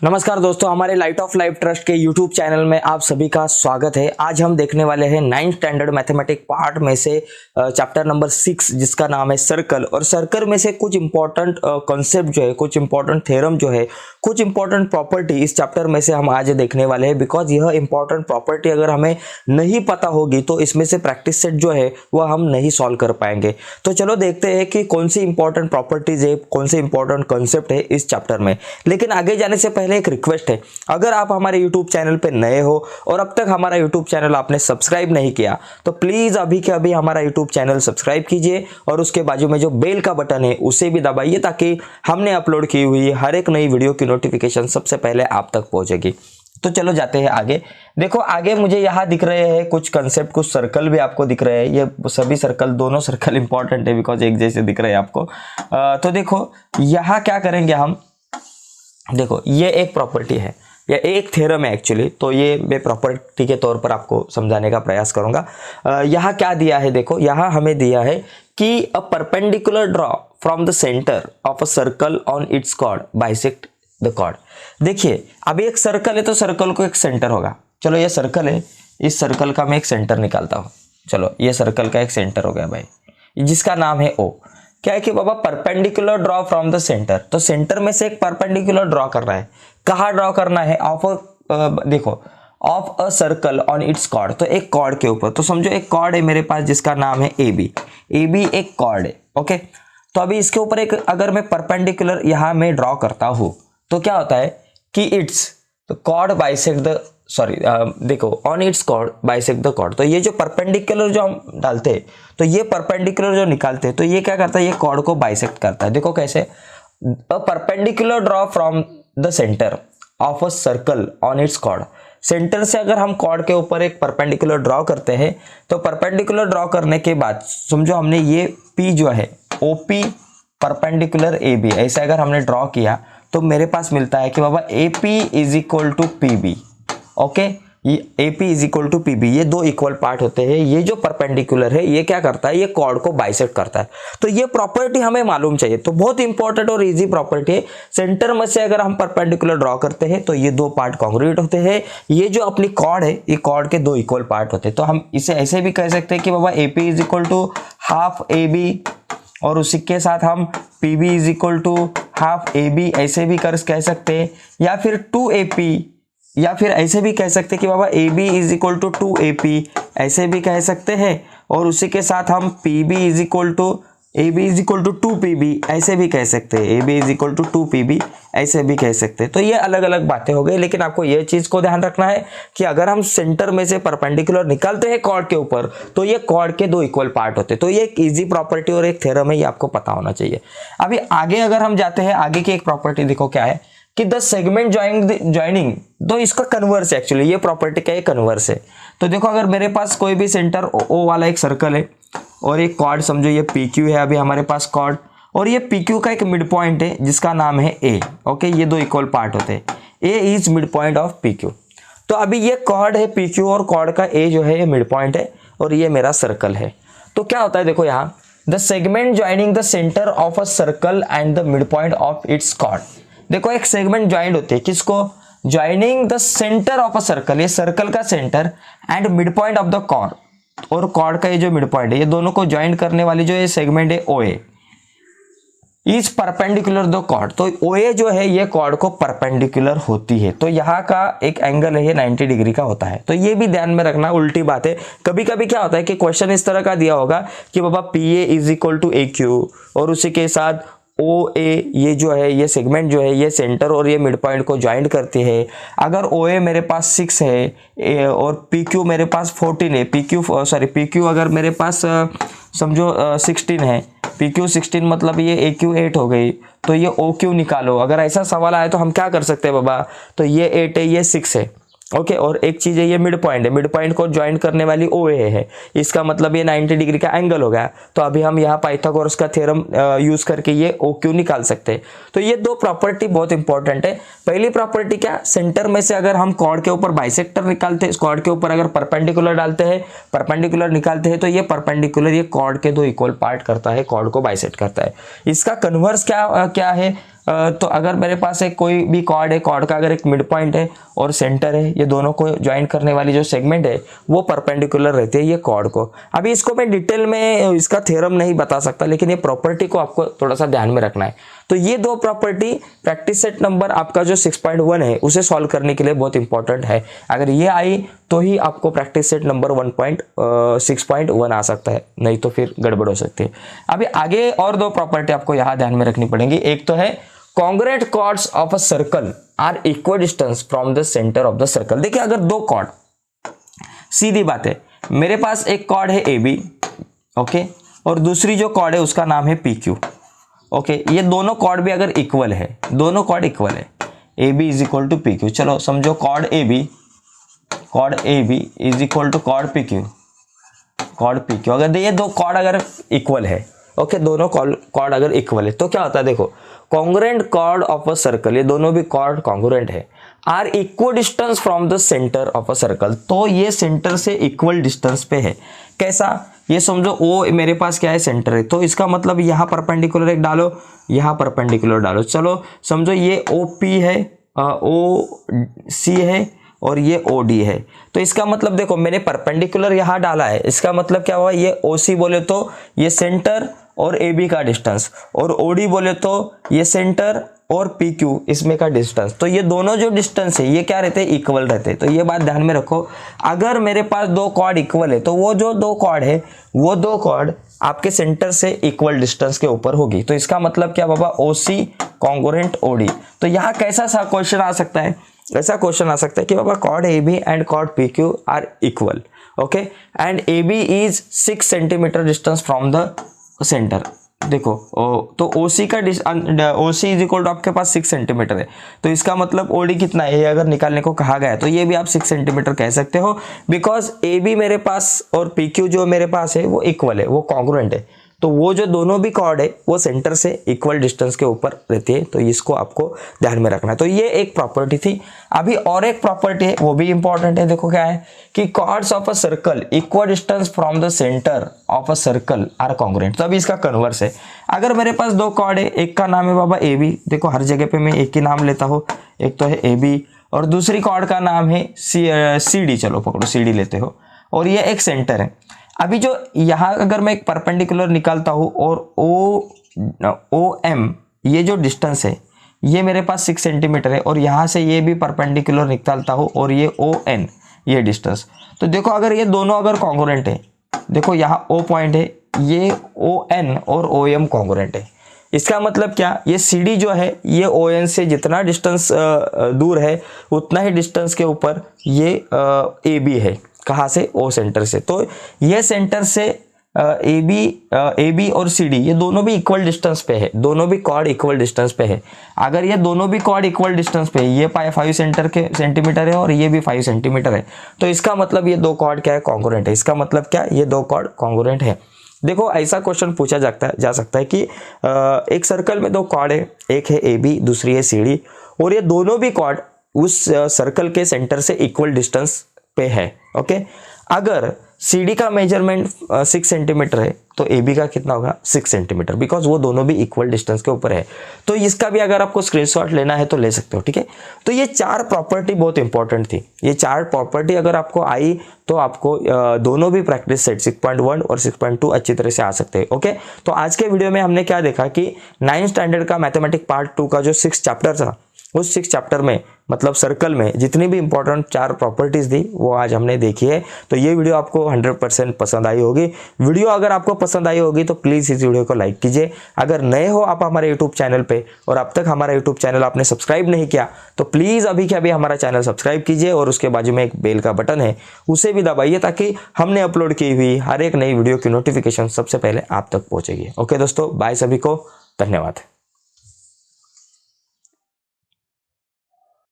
नमस्कार दोस्तों, हमारे लाइट ऑफ लाइफ ट्रस्ट के यूट्यूब चैनल में आप सभी का स्वागत है। आज हम देखने वाले हैं 9th स्टैंडर्ड मैथमेटिक्स पार्ट में से चैप्टर नंबर 6 जिसका नाम है सर्कल। और सर्कल में से कुछ इंपॉर्टेंट कॉन्सेप्ट जो है, कुछ इंपॉर्टेंट थ्योरम जो है, कुछ इंपॉर्टेंट प्रॉपर्टी इस चैप्टर में से हम आज देखने वाले हैं। बिकॉज यह इंपॉर्टेंट प्रॉपर्टी अगर हमें नहीं पता होगी तो इसमें से प्रैक्टिस सेट जो है वह हम नहीं सॉल्व कर पाएंगे। तो चलो देखते हैं कि कौन सी इंपॉर्टेंट प्रॉपर्टीज है, कौन से इंपॉर्टेंट कॉन्सेप्ट है इस चैप्टर में। लेकिन आगे जाने से पहले एक रिक्वेस्ट है, अगर आप हमारे YouTube चैनल पे नए हो और अब तक हमारा YouTube चैनल आपने सब्सक्राइब नहीं किया तो प्लीज अभी के अभी हमारा YouTube चैनल सब्सक्राइब कीजिए और उसके बाजू में जो बेल का बटन है उसे भी दबाइए ताकि हमने अपलोड की हुई हर एक नई वीडियो की नोटिफिकेशन सबसे पहले आप तक पहुंचेगी। तो चलो जाते हैं आगे। देखो आगे मुझे यहाँ दिख रहे हैं कुछ कंसेप्ट, कुछ सर्कल भी आपको दिख रहे हैं। ये सभी सर्कल, दोनों सर्कल इंपॉर्टेंट है बिकॉज एक जैसे दिख रहे हैं आपको। तो देखो यहाँ क्या करेंगे हम, देखो ये एक प्रॉपर्टी है या एक थ्योरम है एक्चुअली, तो ये मैं प्रॉपर्टी के तौर पर आपको समझाने का प्रयास करूंगा। यहाँ क्या दिया है, देखो यहाँ हमें दिया है कि a perpendicular draw from the centre of a circle on its chord bisect the chord. देखिए अभी एक सर्कल है तो सर्कल को एक सेंटर होगा। चलो ये सर्कल है, इस सर्कल का मैं एक सेंटर निकालता हूँ। चलो ये सर्कल का एक सेंटर हो गया भाई, जिसका नाम है ओ। क्या है कि बाबा perpendicular draw from the centre, तो सेंटर में से एक परपेंडिकुलर ड्रॉ करना है। कहाँ ड्रॉ करना है? देखो of a circle on its chord, तो एक कॉर्ड के ऊपर। तो समझो एक कॉर्ड है मेरे पास जिसका नाम है ए बी एक कॉर्ड है। ओके, तो अभी इसके ऊपर एक अगर मैं परपेंडिकुलर यहाँ में ड्रॉ करता हूँ तो क्या होता है कि इट्स तो कॉर्ड बाइसेक्ट द देखो on its chord bisect the chord. तो ये जो परपेंडिकुलर जो हम डालते हैं, तो ये परपेंडिकुलर जो निकालते हैं तो ये क्या करता है, ये कॉर्ड को बाइसेक्ट करता है। देखो कैसे, a perpendicular draw from the centre of a circle on its chord. Centre से अगर हम कॉर्ड के ऊपर एक परपेंडिकुलर ड्रॉ करते हैं तो परपेंडिकुलर ड्रॉ करने के बाद समझो हमने ये पी जो है ओपी परपेंडिकुलर ए बी, ऐसे अगर हमने ड्रॉ किया तो मेरे पास मिलता है कि बाबा A P is equal to P B. Okay, ये A P is equal to P B, ये दो इक्वल पार्ट होते हैं। ये जो परपेंडिकुलर है ये क्या करता है, ये कॉर्ड को बाइसेक्ट करता है। तो ये प्रॉपर्टी हमें मालूम चाहिए। तो बहुत इंपॉर्टेंट और इजी प्रॉपर्टी है। सेंटर में से अगर हम परपेंडिकुलर ड्रॉ करते हैं तो ये दो पार्ट कॉन्ग्रुएंट होते हैं। ये जो अपनी कॉर्ड है, ये कॉर्ड के दो इक्वल पार्ट होते हैं। तो हम इसे ऐसे भी कह सकते हैं कि बाबा A P is equal to half A B और उसी के साथ हम P B is equal to half A B ऐसे भी कह सकते हैं, या फिर 2AP, या फिर ऐसे भी कह सकते हैं कि बाबा A B is equal to 2AP ऐसे भी कह सकते हैं। और उसी के साथ हम P B is equal to A B is equal to 2PB ऐसे भी कह सकते हैं। A B is equal to 2PB ऐसे भी कह सकते हैं। तो ये अलग अलग बातें हो गई, लेकिन आपको ये चीज को ध्यान रखना है कि अगर हम सेंटर में से परपेंडिकुलर निकालते हैं कॉर्ड के ऊपर तो ये कॉर्ड के दो इक्वल पार्ट होते हैं। तो ये एक इजी प्रॉपर्टी और एक थ्योरम है, ये आपको पता होना चाहिए। अभी आगे अगर हम जाते हैं, आगे की एक प्रॉपर्टी देखो क्या है कि द सेगमेंट ज्वाइनिंग, तो इसका कन्वर्स है एक्चुअली, ये प्रॉपर्टी का एक कन्वर्स है। तो देखो अगर मेरे पास कोई भी सेंटर ओ वाला एक सर्कल है और एक कॉर्ड, समझो ये PQ है अभी हमारे पास कॉर्ड, और ये PQ का एक मिड पॉइंट है जिसका नाम है A। ओके, ये दो इक्वल पार्ट होते हैं। A is mid point of PQ। तो अभी ये कॉर्ड है PQ और कॉर्ड का A जो है ये मिड पॉइंट है और ये मेरा सर्कल है। तो क्या होता है देखो यहाँ, the segment joining the centre of a circle and the mid point of its chord. देखो एक सेगमेंट ज्वाइंट होती है, किसको? Joining the centre of a circle, ये सर्कल का centre and mid point of the chord, और chord का ये जो मिड पॉइंट है, ये दोनों को ज्वाइन करने वाली जो ये सेगमेंट है OA is perpendicular the chord. तो OA जो है ये कॉर्ड को परपेंडिकुलर होती है। तो यहाँ का एक एंगल है ये 90 डिग्री का होता है। तो ये भी ध्यान में रखना, उल्टी बात है। कभी कभी क्या होता है कि क्वेश्चन इस तरह का दिया होगा कि बाबा PA is equal to AQ और उसी के साथ OA, ये जो है ये सेगमेंट जो है ये सेंटर और ये मिड पॉइंट को ज्वाइंट करती है। अगर OA मेरे पास 6 है और PQ मेरे पास 14 है, PQ अगर मेरे पास समझो 16 है, PQ 16 मतलब ये AQ 8 हो गई, तो ये OQ निकालो। अगर ऐसा सवाल आए तो हम क्या कर सकते हैं बाबा, तो ये 8 है, ये 6 है। ओके, और एक चीज है ये मिड पॉइंट है, मिड पॉइंट को ज्वाइन करने वाली OA है, इसका मतलब ये 90 डिग्री का एंगल हो गया। तो अभी हम यहाँ पाइथागोरस का थ्योरम यूज करके ये OQ निकाल सकते हैं। तो ये दो प्रॉपर्टी बहुत इंपॉर्टेंट है। पहली प्रॉपर्टी क्या, सेंटर में से अगर हम कॉर्ड के ऊपर बाइसेक्टर निकालते हैं, कॉर्ड के ऊपर अगर परपेंडिकुलर डालते हैं, परपेंडिकुलर निकालते हैं, तो ये परपेंडिकुलर ये कॉर्ड के दो इक्वल पार्ट करता है, कॉर्ड को बाइसेक्ट करता है। इसका कन्वर्स क्या है, तो अगर मेरे पास एक कोई भी कॉर्ड है, कॉर्ड का अगर एक मिड पॉइंट है और सेंटर है, ये दोनों को ज्वाइन करने वाली जो सेगमेंट है वो परपेंडिकुलर रहती है ये कॉर्ड को। अभी इसको मैं डिटेल में इसका थ्योरम नहीं बता सकता, लेकिन ये प्रॉपर्टी को आपको थोड़ा सा ध्यान में रखना है। तो ये दो प्रॉपर्टी प्रैक्टिस सेट नंबर आपका जो 6.1 है उसे सॉल्व करने के लिए बहुत इंपॉर्टेंट है। अगर ये आई तो ही आपको प्रैक्टिस सेट नंबर 6.1 आ सकता है, नहीं तो फिर गड़बड़ हो सकती है। अभी आगे और दो प्रॉपर्टी आपको यहाँ ध्यान में रखनी पड़ेगी। एक तो है congruent chords of a circle are equal distance from the centre of the circle. देखिए अगर दो कॉर्ड, सीधी बात है, मेरे पास एक कॉर्ड है AB, ओके, और दूसरी जो कॉर्ड है उसका नाम है PQ, ओके। ये दोनों कॉर्ड भी अगर इक्वल है, दोनों कॉर्ड इक्वल है, AB is equal to PQ। चलो समझो chord AB is equal to chord PQ। अगर ये दो कॉर्ड अगर इक्वल है, ओके, दोनों कॉर्ड अगर इक्वल है तो क्या होता है, देखो congruent chord of a circle, ये दोनों भी कॉर्ड कॉन्ग्रुएंट है, are equal distance from the centre of a circle. तो ये सेंटर से इक्वल डिस्टेंस पे है। कैसा, ये समझो O मेरे पास क्या है, सेंटर है, तो इसका मतलब यहाँ परपेंडिकुलर एक डालो, यहाँ परपेंडिकुलर डालो। चलो समझो ये OP है, OC है और ये OD है, तो इसका मतलब देखो मैंने परपेंडिकुलर यहाँ डाला है, इसका मतलब क्या हुआ, ये OC बोले तो ये सेंटर और AB का डिस्टेंस, और OD बोले तो ये सेंटर और PQ इसमें का डिस्टेंस। तो ये दोनों जो डिस्टेंस है ये क्या रहते हैं, इक्वल रहते हैं। तो ये बात ध्यान में रखो, अगर मेरे पास दो कॉर्ड इक्वल है तो वो जो दो कॉर्ड है वो दो कॉर्ड आपके सेंटर से इक्वल डिस्टेंस के ऊपर होगी। तो इसका मतलब क्या बाबा, OC कॉन्ग्रुएंट OD। तो यहाँ कैसा सा क्वेश्चन आ सकता है, ऐसा क्वेश्चन आ सकता है कि बाबा chord AB and chord PQ are equal, okay, and AB is 6 centimetre distance from the centre. देखो तो OC का OC इज इक्वल टू आपके पास 6 सेंटीमीटर है, तो इसका मतलब OD कितना है, ये अगर निकालने को कहा गया है तो ये भी आप 6 सेंटीमीटर कह सकते हो, बिकॉज AB मेरे पास और PQ जो मेरे पास है वो इक्वल है, वो कॉन्ग्रुएंट है। तो वो जो दोनों भी कॉर्ड है वो सेंटर से इक्वल डिस्टेंस के ऊपर रहती है, तो इसको आपको ध्यान में रखना है। तो ये एक प्रॉपर्टी थी। अभी और एक प्रॉपर्टी है वो भी इंपॉर्टेंट है। देखो क्या है कि chords of a circle equal distance from the centre of a circle are congruent. तो अभी इसका कन्वर्स है, अगर मेरे पास दो कॉर्ड है, एक का नाम है बाबा AB, देखो हर जगह पे मैं एक ही नाम लेता हूँ, एक तो है AB और दूसरी कॉर्ड का नाम है CD, चलो पकड़ो CD लेते हो, और ये एक सेंटर है। अभी जो यहाँ अगर मैं एक परपेंडिकुलर निकालता हूँ और OM ये जो डिस्टेंस है ये मेरे पास 6 सेंटीमीटर है, और यहाँ से ये भी परपेंडिकुलर निकालता हूँ और ये ON ये डिस्टेंस, तो देखो अगर ये दोनों अगर कॉन्ग्रुएंट है, देखो यहाँ O पॉइंट है, ये ON और OM कॉन्ग्रुएंट है। इसका मतलब क्या, ये CD जो है ये ON से जितना डिस्टेंस दूर है उतना ही डिस्टेंस के ऊपर ये AB है, कहाँ से, O सेंटर से। तो ये सेंटर से AB और CD ये दोनों भी इक्वल डिस्टेंस पे है, दोनों भी कॉर्ड इक्वल डिस्टेंस पे है। अगर ये दोनों भी कॉर्ड इक्वल डिस्टेंस पे है, ये 5 सेंटीमीटर है और ये भी 5 सेंटीमीटर है, तो इसका मतलब ये दो कॉर्ड क्या है, कॉन्ग्रुएंट है। इसका मतलब क्या, ये दो कॉर्ड कॉन्ग्रुएंट है। देखो ऐसा क्वेश्चन पूछा जा सकता है कि एक सर्कल में दो कॉर्ड है, एक है AB दूसरी है CD, और ये दोनों भी कॉर्ड उस सर्कल के सेंटर से इक्वल डिस्टेंस पे है, ओके। अगर CD का मेजरमेंट 6 सेंटीमीटर है तो AB का कितना होगा, 6 सेंटीमीटर, बिकॉज वो दोनों भी इक्वल डिस्टेंस के ऊपर है। तो इसका भी अगर आपको स्क्रीनशॉट लेना है तो ले सकते हो, ठीक है। तो ये चार प्रॉपर्टी बहुत इंपॉर्टेंट थी। ये चार प्रॉपर्टी अगर आपको आई तो आपको दोनों भी प्रैक्टिस सेट 6.1 और 6.2 अच्छी तरह से आ सकते हैं, ओके। तो आज के वीडियो में हमने क्या देखा कि 9th स्टैंडर्ड का मैथमेटिक्स पार्ट 2 का जो 6 चैप्टर था, उस 6 चैप्टर में मतलब सर्कल में जितनी भी इंपॉर्टेंट 4 प्रॉपर्टीज थी वो आज हमने देखी है। तो ये वीडियो आपको 100% पसंद आई होगी। वीडियो अगर आपको पसंद आई होगी तो प्लीज़ इस वीडियो को लाइक कीजिए। अगर नए हो आप हमारे यूट्यूब चैनल पे और अब तक हमारा यूट्यूब चैनल आपने सब्सक्राइब नहीं किया तो प्लीज़ अभी के अभी हमारा चैनल सब्सक्राइब कीजिए, और उसके बाजू में एक बेल का बटन है उसे भी दबाइए ताकि हमने अपलोड की हुई हर एक नई वीडियो की नोटिफिकेशन सबसे पहले आप तक पहुँचेगी। ओके दोस्तों, बाय, सभी को धन्यवाद।